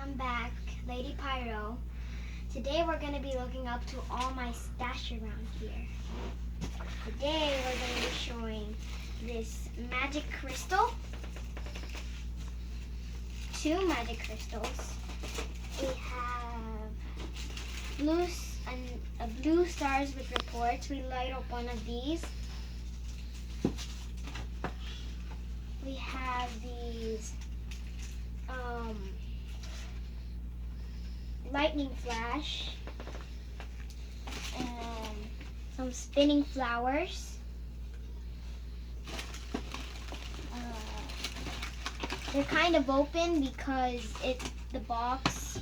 I'm back, Lady Pyro. Today we're going to be looking up to all my stash around here. Today we're going to be showing this magic crystal, 2 magic crystals. We have blue stars with reports. We light up one of these. We have these lightning flash and some spinning flowers. They're kind of open because the box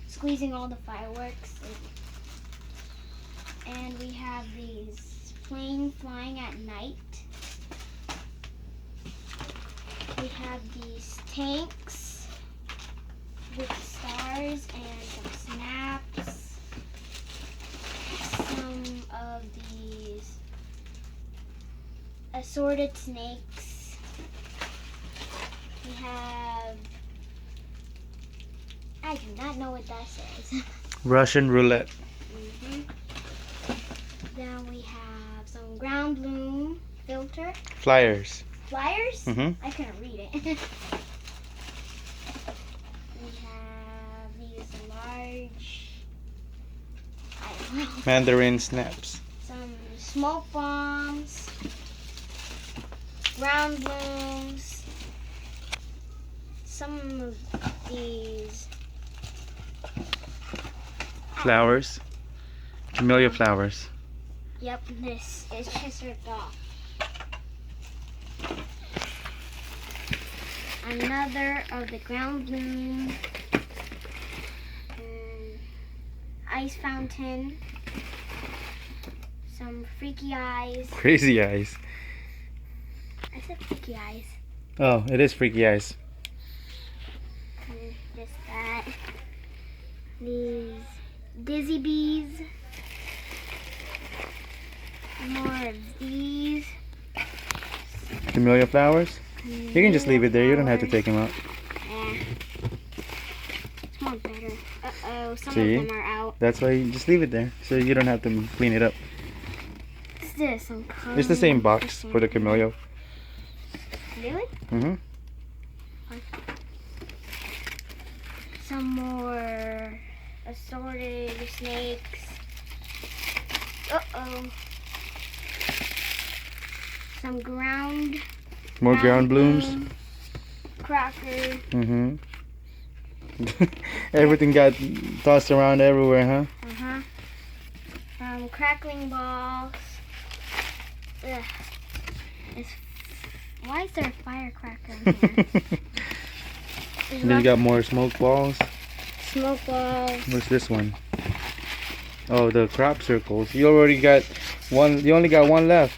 squeezing all the fireworks. And we have these plane flying at night. We have these tanks with stars and some snaps. Some of these assorted snakes. We have, I do not know what that says. Russian roulette. Then we have some ground bloom filter. Flyers. Flyers? Mm-hmm. I couldn't read it. We have these large, I don't know, Mandarin snaps. some smoke bombs, ground blooms, some of these Flowers. Camellia flowers. Yep, this is just ripped off. Another of the ground bloom. Ice fountain. Some freaky eyes. Crazy eyes. I said freaky eyes. Oh, it is freaky eyes. And just that. These dizzy bees. More of these. Camellia flowers. You can just leave it there. You don't have to take them out. Yeah. It's more better. Uh-oh, some See? of them are out. That's why you just leave it there, so you don't have to clean it up. What's this? Some It's the same box for the camellia. Really? Mm-hmm. Some more assorted snakes. Uh-oh. Some More ground blooms. bloom, Cracker. Mm-hmm. Everything got tossed around everywhere, huh? Uh-huh. Crackling balls. Ugh. Why is there a firecracker in here? Then you got more smoke balls. Smoke balls. What's this one? Oh, the crop circles. You already got one. You only got one left.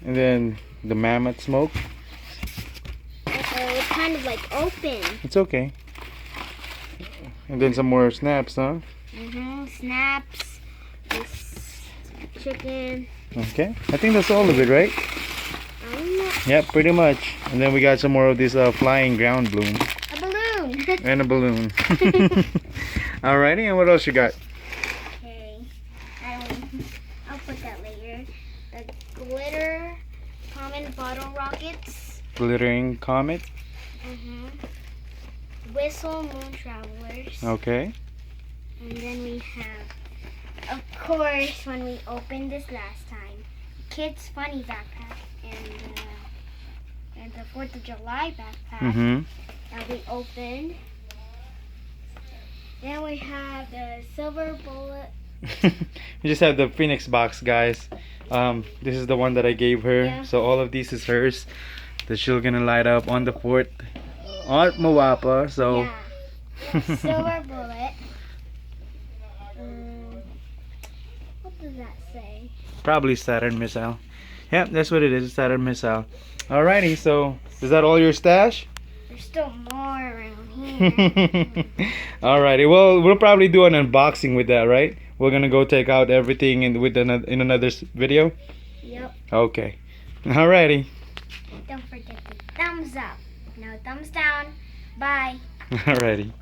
And then the mammoth smoke. It's kind of like open. It's okay. And then some more snaps, huh? Snaps. This chicken. Okay. I think that's all of it, right? Yep, pretty much. And then we got some more of this flying ground bloom. A balloon. And a balloon. Alrighty, and what else you got? Okay. I'll put that later. The glitter common bottle rockets. Glittering comet. Whistle moon travelers. Okay. And then we have, of course, when we opened this last time, Kids Funny backpack and the 4th of July backpack that we opened. Then we have the silver bullet. You just have the Phoenix box, guys. This is the one that I gave her. Yeah. So all of these is hers that she's gonna light up on the fort at Mawapa. So Yeah. Silver bullet. What does that say? probably Saturn missile. Yep, that's what it is. Saturn missile. Alrighty, so is that all your stash? There's still more around here. Alrighty, well, we'll probably do an unboxing with that, right? We're gonna go take out everything in another video. Yep. Okay. Alrighty. Don't forget the thumbs up. No thumbs down. Bye. Alrighty.